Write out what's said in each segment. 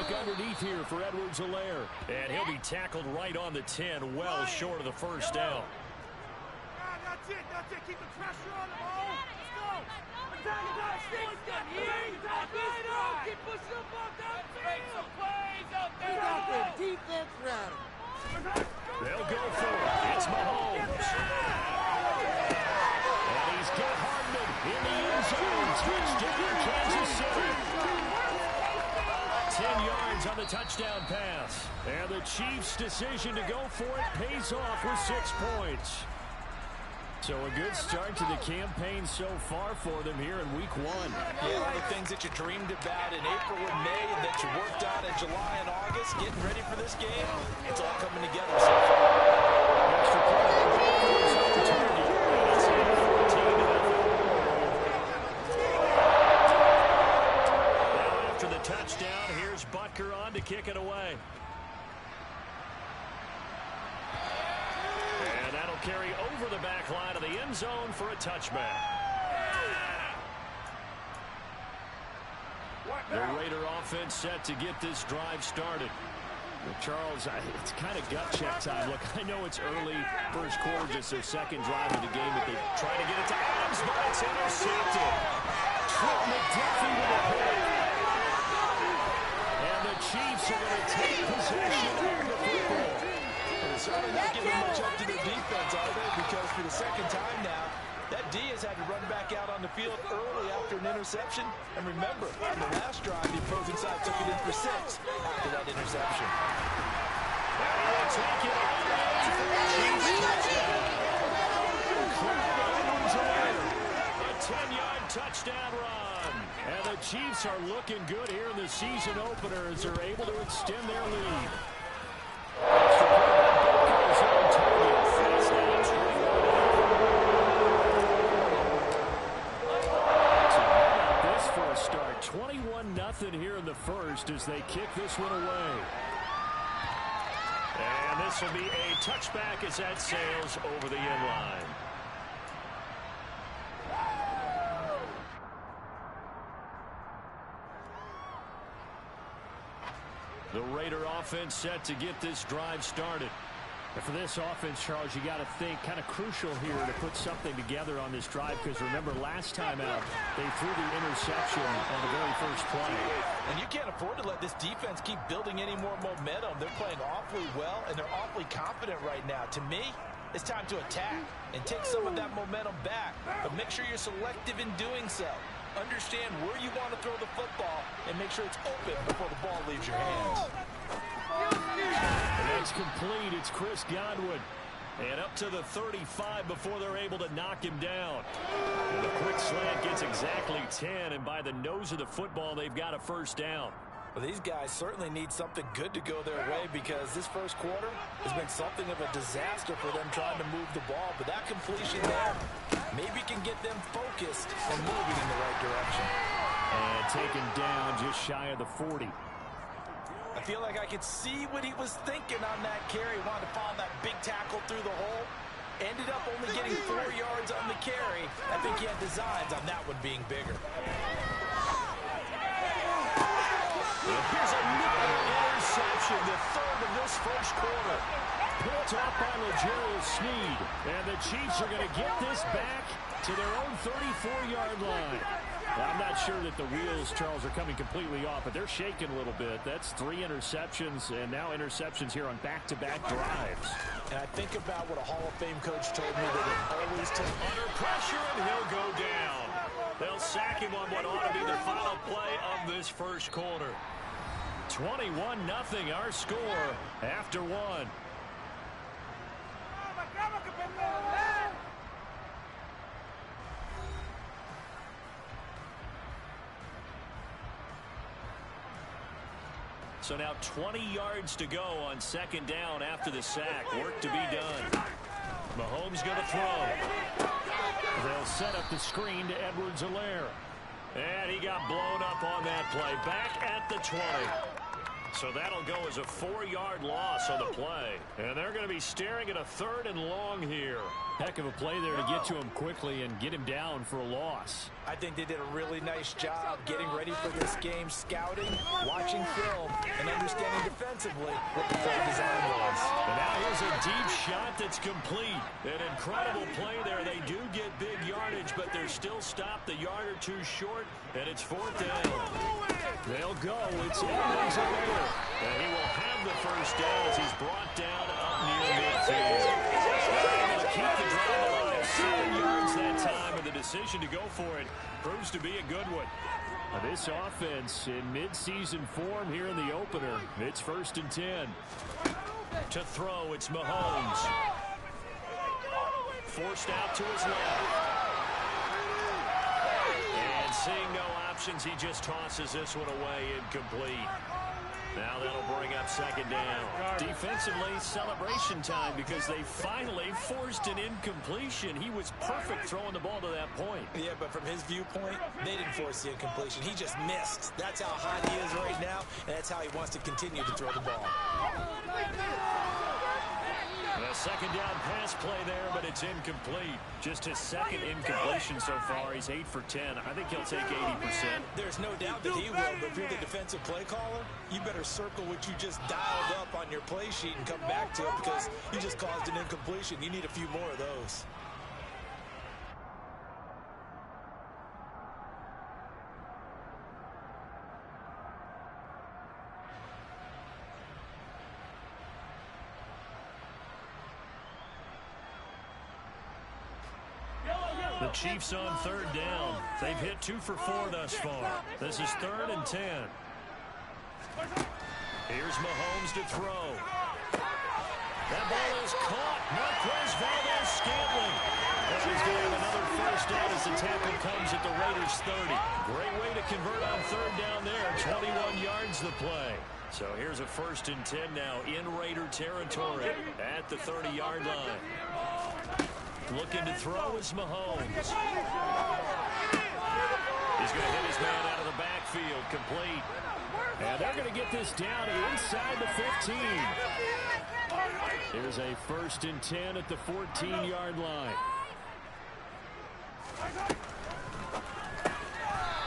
look underneath here for Edwards-Helaire. And he'll be tackled right on the 10, well short of the first down. That's it. Keep the pressure on the ball. Let's go. Attack it down. Keep pushing the ball downfield. Make some plays out there. Got the defense ready. They'll go for it. It's Mahomes. And he's got Hardman in the end zone. Touchdown, Kansas City. 10 yards on the touchdown pass. And the Chiefs' decision to go for it pays off with 6 points. So a good start to the campaign so far for them here in week 1. Yeah, all the things that you dreamed about in April and May and that you worked on in July and August, getting ready for this game, it's all coming together so far. Extra point opportunity. It's 14-0. Now after the touchdown, here's Butker on to kick it away. And that'll carry over the back line of the end zone for a touchback. The Raider offense set to get this drive started. Well, Charles, it's kind of gut check time. Look, I know it's early, first quarter, just their second drive of the game, but they try to get it to Adams, but it's intercepted. Trent McDuffie with a hit. And the Chiefs are going to take possession of the football. They're certainly not giving much up to the defense, are they? Because for the second time now, that D has had to run back out on the field early after an interception. And remember, on the last drive, the opposing side took it in for 6 after that interception. And he will take it all the way for the Chiefs touchdown. A 10-yard touchdown run. And the Chiefs are looking good here in the season opener as they're able to extend their lead. For a start, 21-0 here in the first as they kick this one away. And this will be a touchback as that sails over the end line. The Raider offense set to get this drive started. And for this offense, Charles, you got to think kind of crucial here to put something together on this drive because remember last time out they threw the interception on the very first play. And you can't afford to let this defense keep building any more momentum. They're playing awfully well and they're awfully confident right now. To me, it's time to attack and take some of that momentum back. But make sure you're selective in doing so. Understand where you want to throw the football and make sure it's open before the ball leaves your hands. And that's complete. It's Chris Godwin. And up to the 35 before they're able to knock him down. And the quick slant gets exactly 10, and by the nose of the football, they've got a first down. Well, these guys certainly need something good to go their way because this first quarter has been something of a disaster for them trying to move the ball. But that completion there maybe can get them focused and moving in the right direction. And taken down just shy of the 40. I feel like I could see what he was thinking on that carry. Wanted to follow that big tackle through the hole. Ended up only getting 4 yards on the carry. I think he had designs on that one being bigger. And here's another interception, the third of this first quarter. Picked off by L'Jarius Sneed. And the Chiefs are going to get this back to their own 34-yard line. I'm not sure that the wheels, Charles, are coming completely off, but they're shaking a little bit. That's 3 interceptions, and now interceptions here on back-to-back drives. And I think about what a Hall of Fame coach told me that it always takes under pressure, and he'll go down. They'll sack him on what ought to be the final play of this first quarter. 21-0 our score after 1. So now 20 yards to go on second down after the sack. Work to be done. Mahomes going to throw. They'll set up the screen to Edwards-Helaire. And he got blown up on that play. Back at the 20. So that'll go as a 4-yard loss on the play. And they're going to be staring at a 3rd and long here. Heck of a play there to get to him quickly and get him down for a loss. I think they did a really nice job getting ready for this game, scouting, watching film, and and understanding defensively what the play design was. And now here's a deep shot that's complete. An incredible play there. They do get big yardage, but they're still stopped a yard or two short, and it's 4th down. They'll go. It's Edwards there. And he will have the first down as he's brought down up near midfield. Able to keep the drive alive. 7 yards that time, and the decision to go for it proves to be a good one. This offense in mid-season form here in the opener. It's 1st and 10. To throw, it's Mahomes. Forced out to his left. And seeing no options, he just tosses this one away, incomplete. Now that'll bring up 2nd down. Defensively, celebration time because they finally forced an incompletion. He was perfect throwing the ball to that point. Yeah, but from his viewpoint, they didn't force the incompletion. He just missed. That's how hot he is right now, and that's how he wants to continue to throw the ball. A 2nd down pass play there, but it's incomplete. Just his 2nd incompletion so far. He's 8 for 10. I think he'll take 80%. There's no doubt that he will, but if you're the defensive play caller, you better circle what you just dialed up on your play sheet and come back to it because you just caused an incompletion. You need a few more of those. The Chiefs on 3rd down. They've hit 2 for 4 thus far. This is 3rd and 10. Here's Mahomes to throw. That ball is caught. Marquez Valdes-Scantling. And he's going to have another first down as the tackle comes at the Raiders' 30. Great way to convert on 3rd down there. 21 yards the play. So here's a 1st and 10 now in Raider territory at the 30-yard line. Looking to throw is Mahomes. He's going to hit his man out of the backfield, complete. And they're going to get this down inside the 15. Here's a 1st and 10 at the 14-yard line.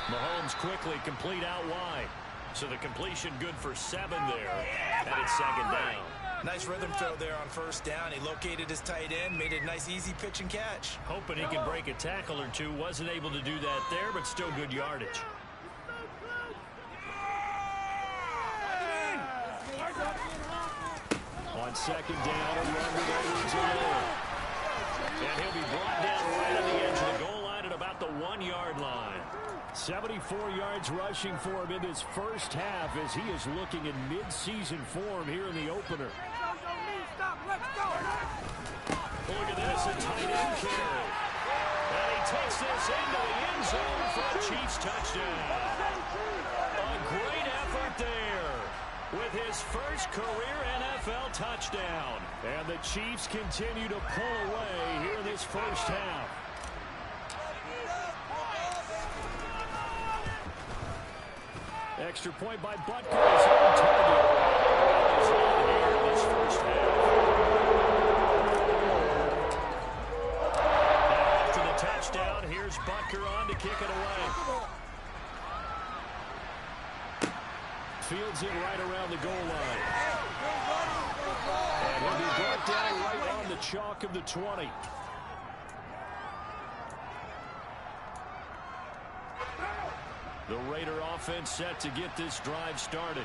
Mahomes quickly complete out wide. So the completion good for 7 there. And it's 2nd down. Nice rhythm throw there on 1st down. He located his tight end, made a nice easy pitch and catch. Hoping he can break a tackle or two. Wasn't able to do that there, but still good yardage. On 2nd down, a run with Edwards alone. And he'll be brought down right on the edge of the goal line at about the 1-yard line. 74 yards rushing for him in this first half as he is looking in mid-season form here in the opener. Look at this, a tight end carry. And he takes this into the end zone for a Chiefs touchdown. A great effort there with his first career NFL touchdown. And the Chiefs continue to pull away here in this first half. Extra point by Butker. On target. Here in this first half. Now after the touchdown, here's Butker on to kick it away. Fields it right around the goal line. And he'll be brought down right on the chalk of the 20. The Raider offense set to get this drive started.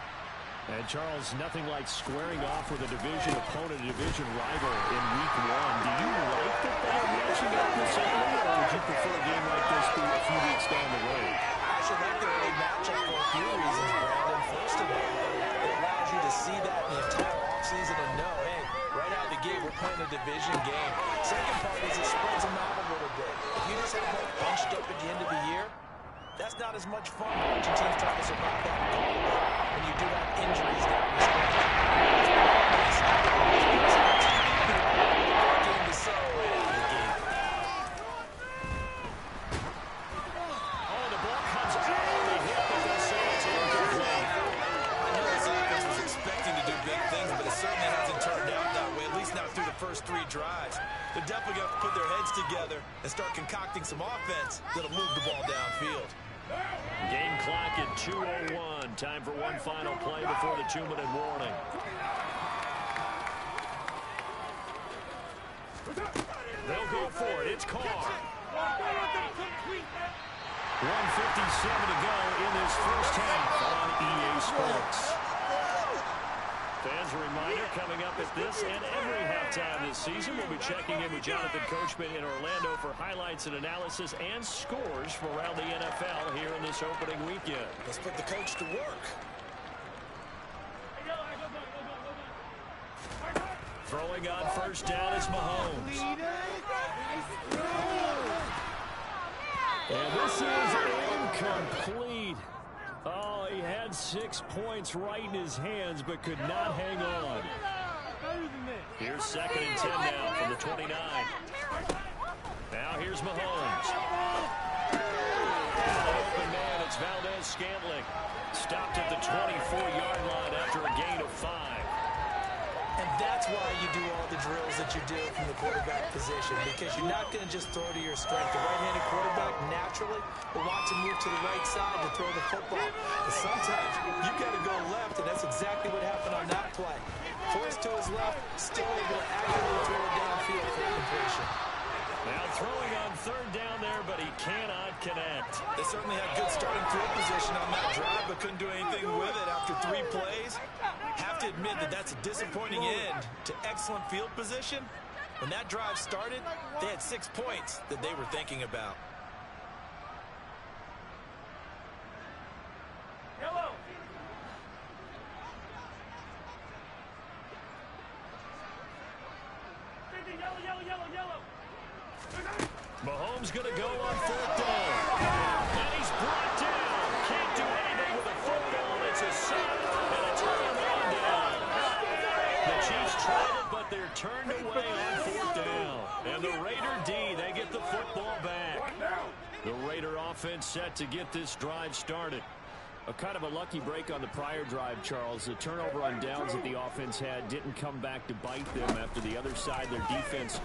And, Charles, nothing like squaring off with a division opponent, a division rival in Week 1. Do you like that they are matching up this early, or would you prefer a game like this be a few weeks down the road? I should like the early matchup for a few reasons, Brandon. First of all, it allows you to see that in the entire offseason and know, hey, right out of the gate, we're playing a division game. Second part is it spreads them out a little bit. If you just have both bunched up at the end of the year, that's not as much fun watching teams try to survive that gauntlet when you do have injuries down the stretch. Game to celebrate out of the gate. Oh, the ball comes out. They hit, but they'll say it's incomplete. I know this offense was expecting to do big things, but it certainly hasn't turned out that way, at least not through the first 3 drives. They're definitely going to put their heads together and start concocting some offense that'll move the ball downfield. Game clock at 2:01. Time for one final play before the 2-minute warning. They'll go for it. It's Carr. 1:57 to go in this first half on EA Sports. Fans, a reminder, coming up at this and every halftime this season, we'll be checking in with Jonathan Coachman in Orlando for highlights and analysis and scores from around the NFL here in this opening weekend. Let's put the coach to work. Throwing on first down is Mahomes. And this is incomplete. Oh, he had 6 points right in his hands, but could not hang on. Here's 2nd and 10 now from the 29. Now here's Mahomes. And the open man, it's Valdez-Scantling. Stopped at the 24-yard line after a gain of 5. And that's why you do all the drills that you do from the quarterback position, because you're not going to just throw to your strength. The right-handed quarterback naturally will want to move to the right side to throw the football. But sometimes you got to go left, and that's exactly what happened on that play. Forced to his left, still able to accurately throw it downfield for completion. Now throwing on 3rd down there, but he cannot connect. They certainly had good starting field position on that drive, but couldn't do anything with it after 3 plays. Have to admit that that's a disappointing end to excellent field position. When that drive started, they had 6 points that they were thinking about. Mahomes going to go on 4th down. And he's brought down. Can't do anything with a football. It's a sack and a turn down. The Chiefs tried it, but they're turned away on 4th down. And the Raider D, they get the football back. The Raider offense set to get this drive started. A kind of a lucky break on the prior drive, Charles. The turnover on downs that the offense had didn't come back to bite them after the other side. Their defense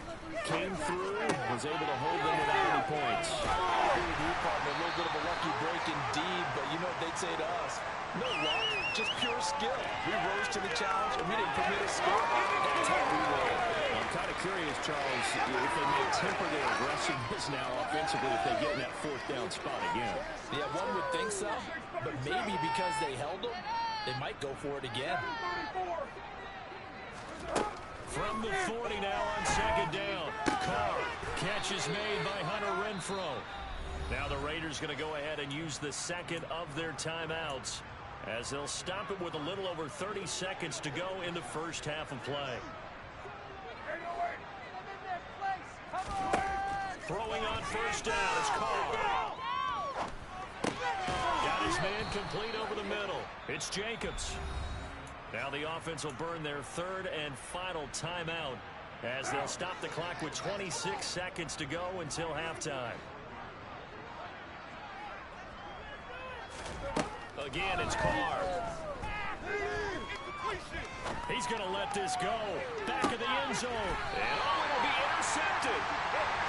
came through, was able to hold them without any points. I agree with you, partner. A little bit of a lucky break indeed, but you know what they'd say to us? No luck, just pure skill. We rose to the challenge, and we didn't permit a score. That's how we roll. I'm kind of curious, Charles, if they may temper their aggressiveness now offensively if they get in that 4th down spot again. Yeah, one would think so, but maybe because they held them, they might go for it again. From the 40 now on 2nd down. Carr. Catch is made by Hunter Renfrow. Now the Raiders going to go ahead and use the 2nd of their timeouts as they'll stop it with a little over 30 seconds to go in the first half of play. Throwing on first down is Carr. Got his man complete over the middle. It's Jacobs. Now the offense will burn their 3rd and final timeout as they'll stop the clock with 26 seconds to go until halftime. Again, it's Carr. He's going to let this go. Back of the end zone. And it'll be intercepted.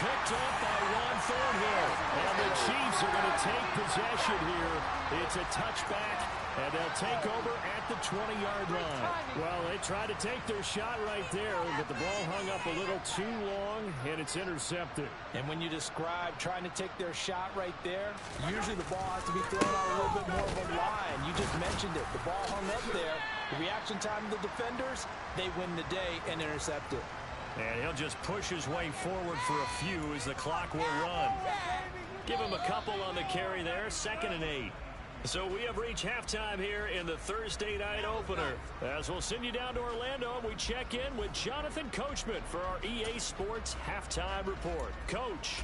Picked up by Juan Thornhill. And the Chiefs are going to take possession here. It's a touchback, and they'll take over at the 20-yard line. Well, they tried to take their shot right there, but the ball hung up a little too long, and it's intercepted. And when you describe trying to take their shot right there, usually the ball has to be thrown out a little bit more of a line. You just mentioned it. The ball hung up there. The reaction time of the defenders, they win the day and intercept it. And he'll just push his way forward for a few as the clock will run. Give him a couple on the carry there, 2nd and 8. So we have reached halftime here in the Thursday night opener. As we'll send you down to Orlando, we check in with Jonathan Coachman for our EA Sports Halftime Report. Coach.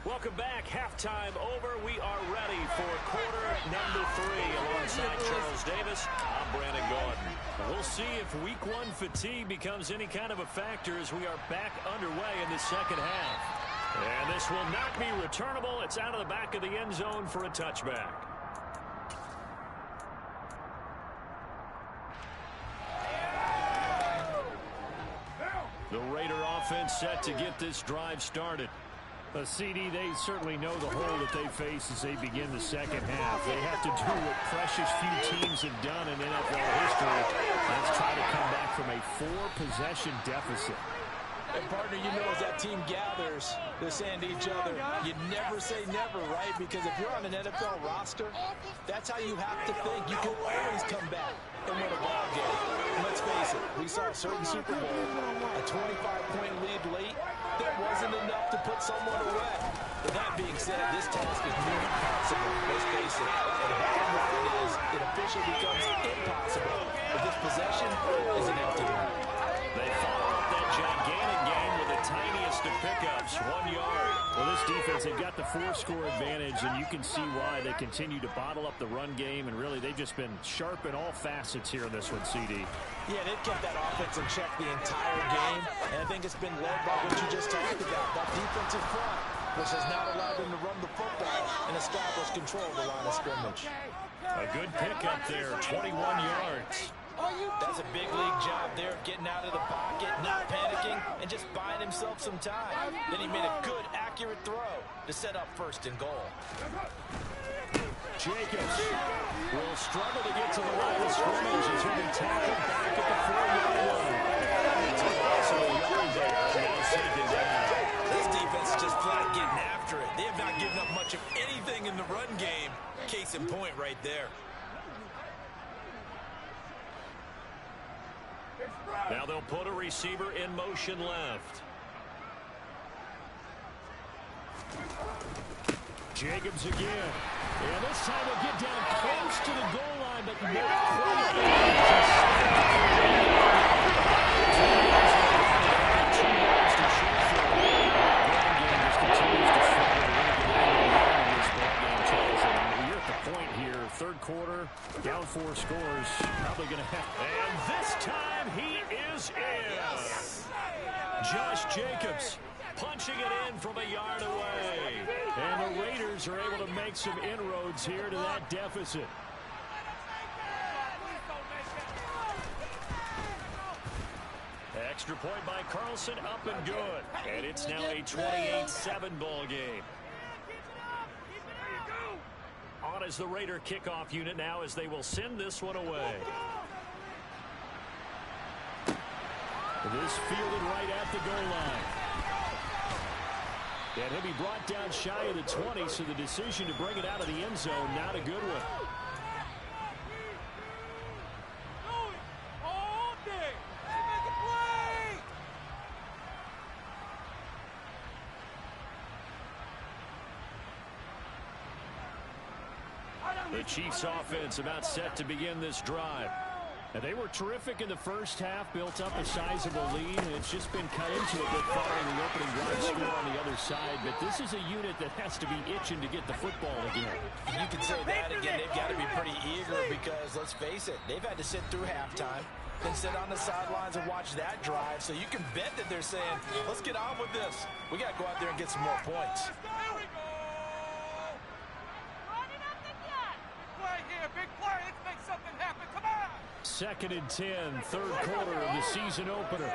Welcome back. Halftime over. We are ready for quarter number 3. Alongside Charles Davis, I'm Brandon Gordon. We'll see if week 1 fatigue becomes any kind of a factor as we are back underway in the second half. And this will not be returnable. It's out of the back of the end zone for a touchback. The Raider offense set to get this drive started. CD, they certainly know the hole that they face as they begin the second half. They have to do what precious few teams have done in NFL history. Let's try to come back from a 4-possession deficit. And partner, you know, as that team gathers, they're saying to each other, you never say never, right? Because if you're on an NFL roster, that's how you have to think. You can always come back and win a ball game. And let's face it, we saw a certain Super Bowl, a 25-point lead late, that wasn't enough to put someone away. But that being said, this task is nearly impossible. Let's face it. And the bottom line is, it officially becomes impossible. But this possession is an empty one. They follow up that gigantic game with the tiniest of pickups, 1 yard. Well, this defense, they've got the 4-score advantage, and you can see why they continue to bottle up the run game, and really they've just been sharp in all facets here in this one, CD. Yeah, they've kept that offense in check the entire game, and I think it's been led by what you just talked about, that defensive front, which has not allowed them to run the football and establish control of the line of scrimmage. A good pickup there, 21 yards. That's a big league job there, getting out of the pocket, not panicking, and just buying himself some time. Then he made a good, accurate throw to set up 1st and goal. Jacobs will struggle to get to the line of scrimmage as he'll be tackled back at the 4-yard line. It's a loss of a yard there. Now second down. This defense is just flat getting after it. They have not given up much of anything in the run game. Case in point right there. Now they'll put a receiver in motion left. Jacobs again. And this time they'll get down close to the goal line, but not quite. We're at the point here, 3rd quarter, down 4 scores. Probably going to have. And this time he is in. Yes. Josh Jacobs punching it in from a yard away. And the Raiders are able to make some inroads here to that deficit. Extra point by Carlson, up and good. And it's now a 28-7 ball game. On as the Raider kickoff unit now as they will send this one away. This fielded right at the goal line. And he'll be brought down shy of the 20, so the decision to bring it out of the end zone, not a good one. The Chiefs offense about set to begin this drive. And they were terrific in the first half, built up a sizable lead, and it's just been cut into a bit following the opening drive score on the other side. But this is a unit that has to be itching to get the football again. You can say that again. They've got to be pretty eager because, let's face it, they've had to sit through halftime, then sit on the sidelines and watch that drive. So you can bet that they're saying, let's get on with this. We got to go out there and get some more points. Big play. Let's make something happen. Come on. 2nd and 10, 3rd quarter of the season opener.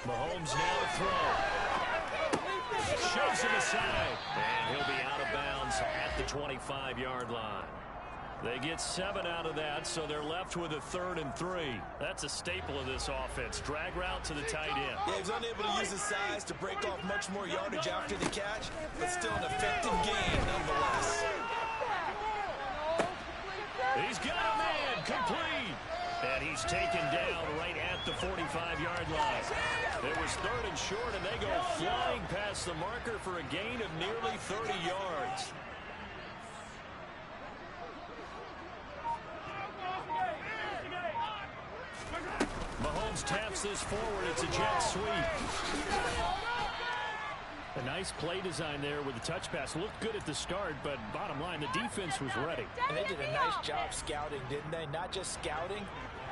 Mahomes now to throw. Shows him aside. And he'll be out of bounds at the 25-yard line. They get 7 out of that, so they're left with a 3rd and 3. That's a staple of this offense. Drag route to the tight end. Yeah, he's unable to use his size to break off much more yardage after the catch, but still an effective gain nonetheless. He's got a man complete. And he's taken down right at the 45-yard line. It was 3rd and short, and they go flying past the marker for a gain of nearly 30 yards. Mahomes taps this forward. It's a jet sweep. A nice play design there with the touch pass. Looked good at the start, but bottom line, the defense was ready. And they did a nice job scouting, didn't they? Not just scouting,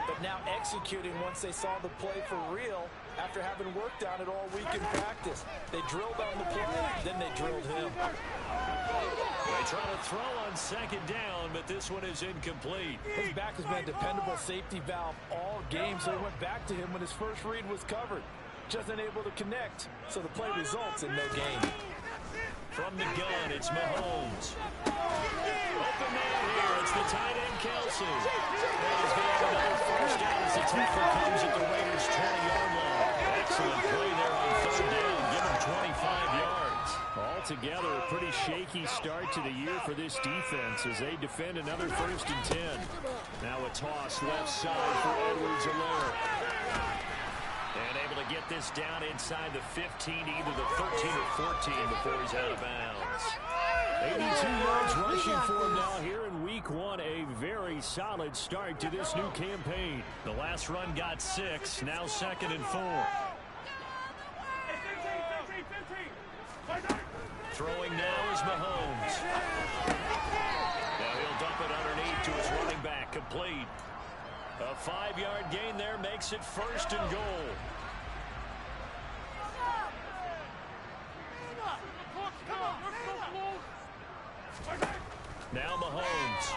but now executing once they saw the play for real after having worked on it all week in practice. They drilled on the play, then they drilled him. They try to throw on 2nd down, but this one is incomplete. His back has been a dependable safety valve all game, so he went back to him when his first read was covered. just unable to connect, so the play results in no gain. From the gun, it's Mahomes. Open man here. It's the tight end, Kelsey. And he's going to have another first down as the tackle comes at the Raiders' 20-yard line. Excellent play there on third down. Give him 25 yards. Altogether, a pretty shaky start to the year for this defense as they defend another 1st and 10. Now a toss left side for Edwards-Helaire. And able to get this down inside the 15, either the 13 or 14 before he's out of bounds. 82 yards rushing for him now here in week 1. A very solid start to this new campaign. The last run got 6, now 2nd and 4. Throwing now is Mahomes. Now he'll dump it underneath to his running back, complete. A 5-yard gain there makes it 1st and goal. Now Mahomes.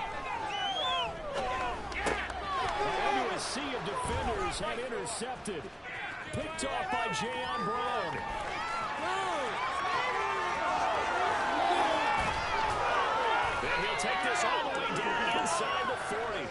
Into a sea of defenders had intercepted. Picked off by Jayon Brown. And he'll take this all the way down inside the 40.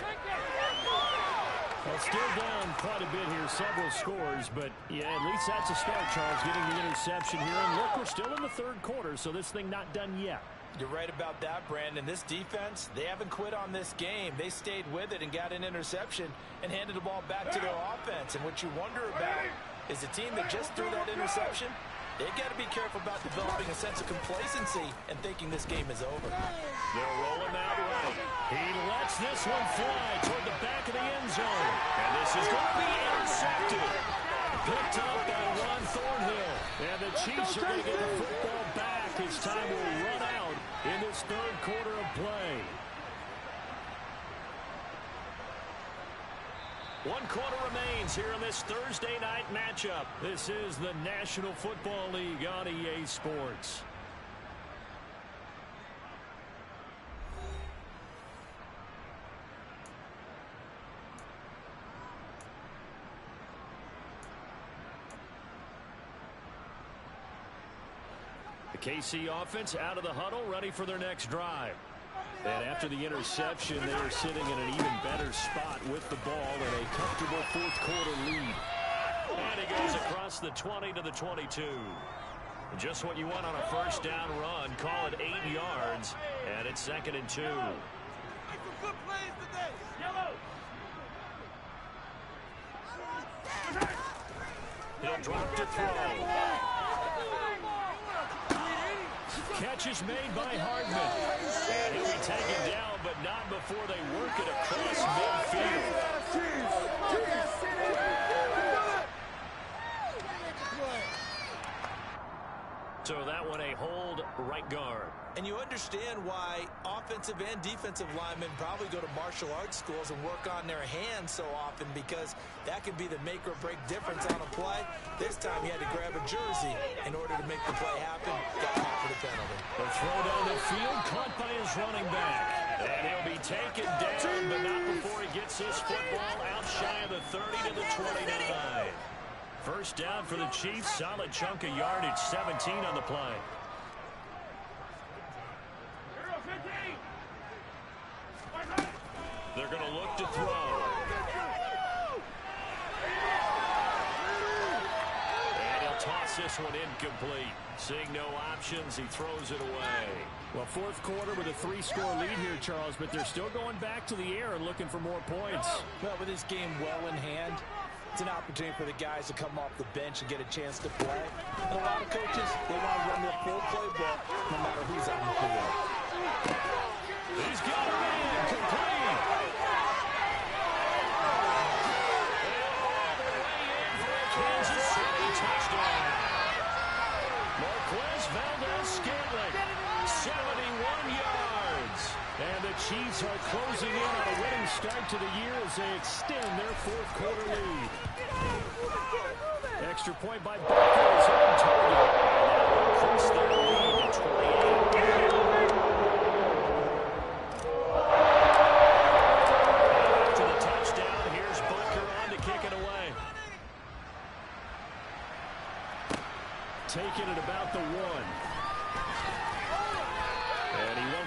Well, still down quite a bit here, several scores, but yeah, at least that's a start, Charles, getting the interception here. And look, we're still in the 3rd quarter, so this thing not done yet. You're right about that, Brandon. This defense, they haven't quit on this game. They stayed with it and got an interception and handed the ball back to their offense. And what you wonder about is the team that just threw that interception, they've got to be careful about developing a sense of complacency and thinking this game is over. They'll roll him out right. He lets this one fly toward the back of the end zone. And this is going to be intercepted. Picked up by Ron Thornhill. And the Chiefs are going to get the football back as time will run out in this 3rd quarter of play. 1 quarter remains here in this Thursday night matchup. This is the National Football League on EA Sports. The KC offense out of the huddle, ready for their next drive. And after the interception, they are sitting in an even better spot with the ball in a comfortable 4th quarter lead. And he goes across the 20 to the 22. Just what you want on a 1st down run. Call it 8 yards, and it's 2nd and 2. He'll drop to throw. Catch is made by Hardman. And he'll be taken down, but not before they work it across midfield. So that one a hold right guard. And you understand why offensive and defensive linemen probably go to martial arts schools and work on their hands so often, because that could be the make or break difference on a play. This time he had to grab a jersey in order to make the play happen. Got caught for the penalty. The throw down the field, caught by his running back. And he'll be taken down, but not before he gets his football out shy of the 30 to the 29. First down for the Chiefs. Solid chunk of yardage. 17 on the play. They're going to look to throw. And he'll toss this one incomplete. Seeing no options, he throws it away. Well, 4th quarter with a 3-score lead here, Charles, but they're still going back to the air and looking for more points. Well, with this game well in hand, it's an opportunity for the guys to come off the bench and get a chance to play. And a lot of coaches, they want to run their full playbook no matter who's on the field. He's got it in, complete. All the way in for a Kansas City touchdown. Marquez Valdez-Scantling, 71 yards. And the Chiefs are closing in on a winning start to the year as they extend their 4th quarter lead. Extra point by Baker is on target. Now increase their lead to 28. After the touchdown, here's Butker on to kick it away.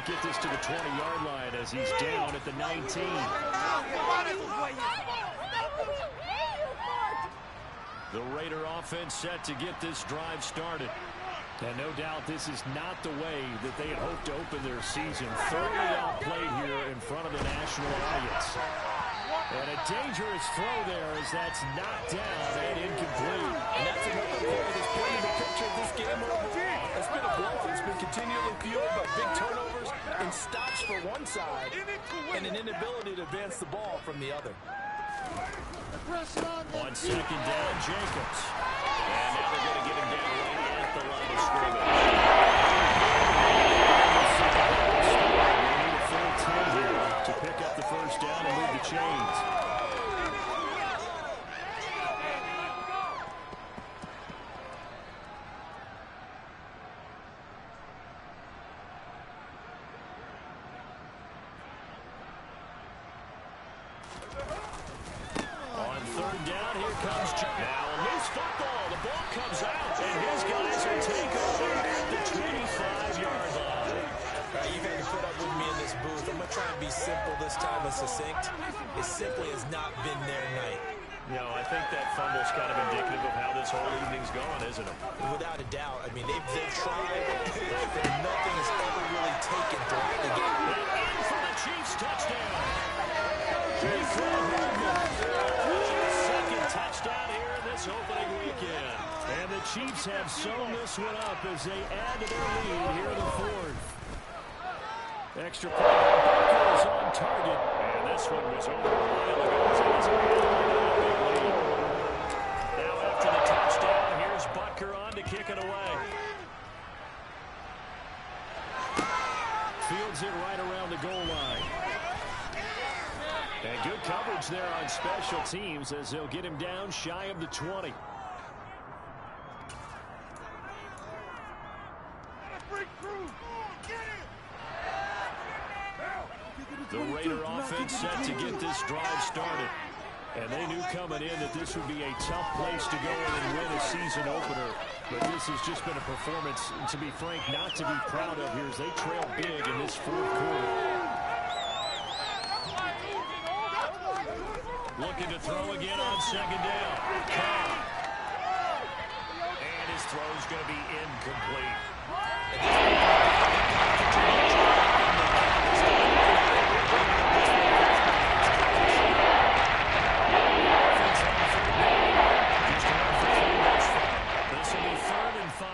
get this to the 20-yard line as he's down at the 19. The Raider offense set to get this drive started. And no doubt this is not the way that they had hoped to open their season. Thoroughly outplayed here in front of the national audience. And a dangerous throw there as that's knocked down and incomplete. And that's another play that's painting the picture of this game overall. It's been a blowout. It's been continually fueled by big turnovers and stops for one side and an inability to advance the ball from the other. On second down, Jacobs. And now they're going to get him down right at the line of scrimmage. They need a full 10 here to pick up the first down and move the chains. On third down, here comes now a loose football. The ball comes out, and his guys will take over at the 25-yard line. You guys put up with me in this booth. I'm going to try and be simple this time and succinct. It simply has not been their night. You know, I think that fumble's kind of indicative of how this whole evening's gone, isn't it? Without a doubt. I mean, they've tried, but nothing has ever really taken throughout the game. And in for the Chiefs touchdown. Second touchdown here in this opening weekend. And the Chiefs have sewn this one up as they add to their lead here in the fourth. Extra point. Butker is on target. And this one was over a while ago. Now after the touchdown, here's Butker on to kick it away. Fields it right around the goal line. And good coverage there on special teams as they'll get him down shy of the 20. The Raider offense set to get this drive started. And they knew coming in that this would be a tough place to go in and win a season opener. But this has just been a performance, to be frank, not to be proud of here as they trail big in this fourth quarter. Looking to throw again on second down. And his throw's going to be incomplete. This will be 3rd and 5.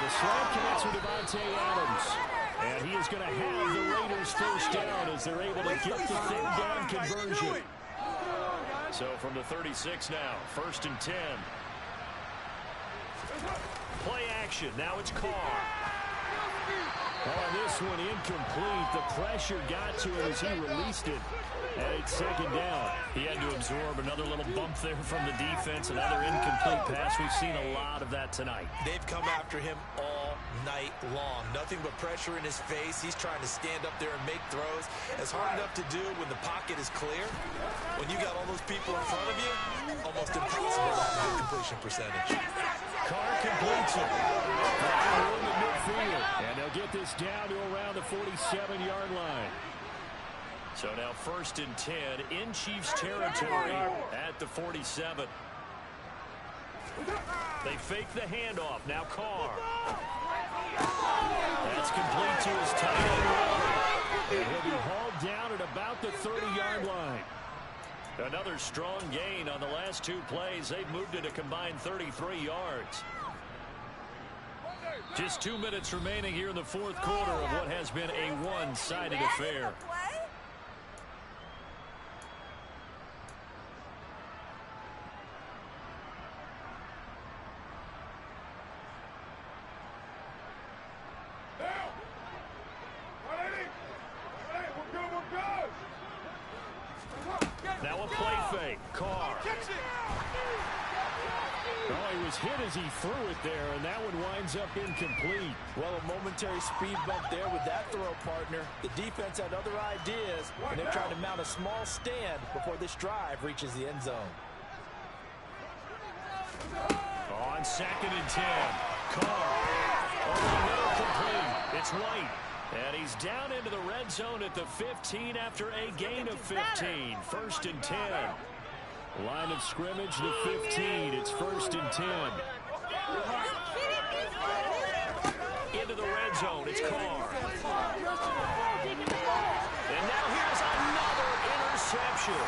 The slam connects with Devontae Adams. And he is going to have the Raiders first down as they're able to get the third down conversion. So from the 36 now, 1st and 10. Play action. Now it's Carr. Oh, this one incomplete. The pressure got to him as he released it. And it's second down. He had to absorb another little bump there from the defense. Another incomplete pass. We've seen a lot of that tonight. They've come after him all night long. Nothing but pressure in his face. He's trying to stand up there and make throws. It's hard enough to do when the pocket is clear. When you got all those people in front of you, almost impossible to have a completion percentage. Carr completes it. In the midfield. And they'll get this down to around the 47-yard line. So now 1st and 10 in Chiefs territory at the 47. They fake the handoff. Now Carr. That's complete to his tight end. And he'll be hauled down at about the 30-yard line. Another strong gain on the last 2 plays. They've moved it a combined 33 yards. Just 2 minutes remaining here in the fourth quarter of what has been a one-sided affair. Now a play fake. Carr. Oh, he was hit as he threw it there, and that one winds up incomplete. Well, a momentary speed bump there with that throw, partner. The defense had other ideas, and they're trying to mount a small stand before this drive reaches the end zone. On 2nd and 10. Carr. it's White. And he's down into the red zone at the 15 after a gain of 15. 1st and 10. Line of scrimmage, the 15. It's 1st and 10. Into the red zone, it's Carr. And now here's another interception.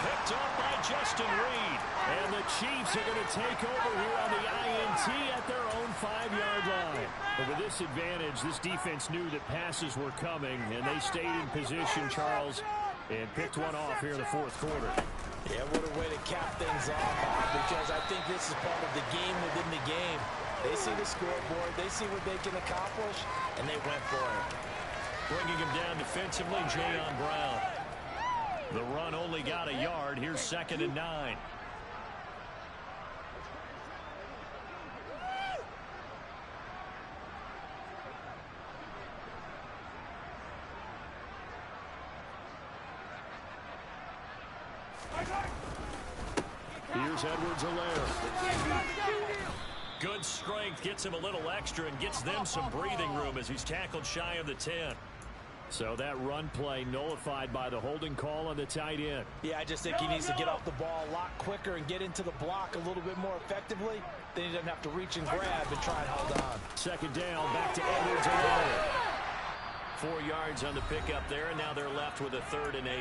Picked up by Justin Reed. And the Chiefs are going to take over here on the INT at their own 5-yard line. But with this advantage, this defense knew that passes were coming, and they stayed in position, Charles, and picked one off here in the 4th quarter. Yeah, what a way to cap things off, because I think this is part of the game within the game. They see the scoreboard, they see what they can accomplish, and they went for it. Bringing him down defensively, Jayon Brown. The run only got a yard. Here's 2nd and 9. Here's Edwards-Helaire. Good strength, gets him a little extra and gets them some breathing room as he's tackled shy of the 10. So that run play nullified by the holding call on the tight end. Yeah, I just think he needs to get off the ball a lot quicker and get into the block a little bit more effectively. Then he doesn't have to reach and grab and try and hold on. 2nd down, back to Edwards-Helaire. 4 yards on the pickup there, and now they're left with a 3rd and 8.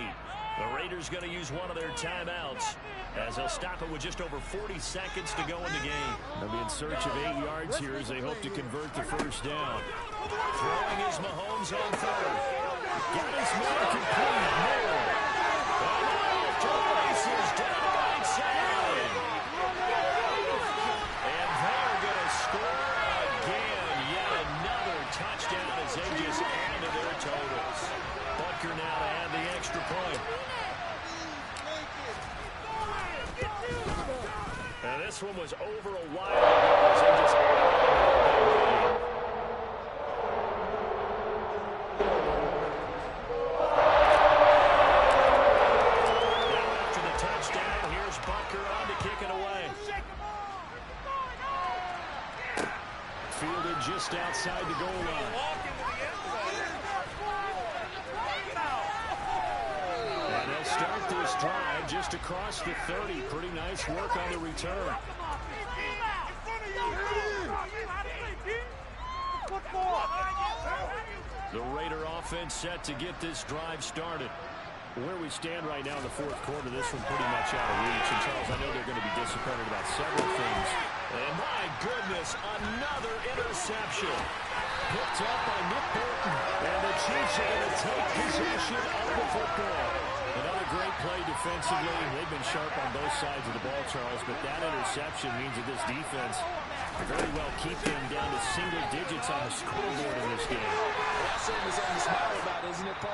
The Raiders going to use one of their timeouts as they'll stop it with just over 40 seconds to go in the game. They'll be in search of 8 yards here as they hope to convert the 1st down. Throwing is Mahomes on 3rd. Got his man complete. Moore. And off to the races down the right side. And they're going to score again. Yet another touchdown as they just add to their totals. Butker now to add the extra point. And this one was over a while ago as they just now after the touchdown, here's Butker on to kick it away. Fielded just outside the goal line. And they'll start this drive just across the 30. Pretty nice work on the return. The Raider offense set to get this drive started. Where we stand right now in the 4th quarter, this one pretty much out of reach. And, Charles, I know they're going to be disappointed about several things. And, my goodness, another interception. Picked up by Nick Bolton. And the Chiefs are going to take possession of the football. Another great play defensively. They've been sharp on both sides of the ball, Charles. But that interception means that this defense very well keep them down to single digits on the scoreboard in this game. That's something to smile about, isn't it, Parker?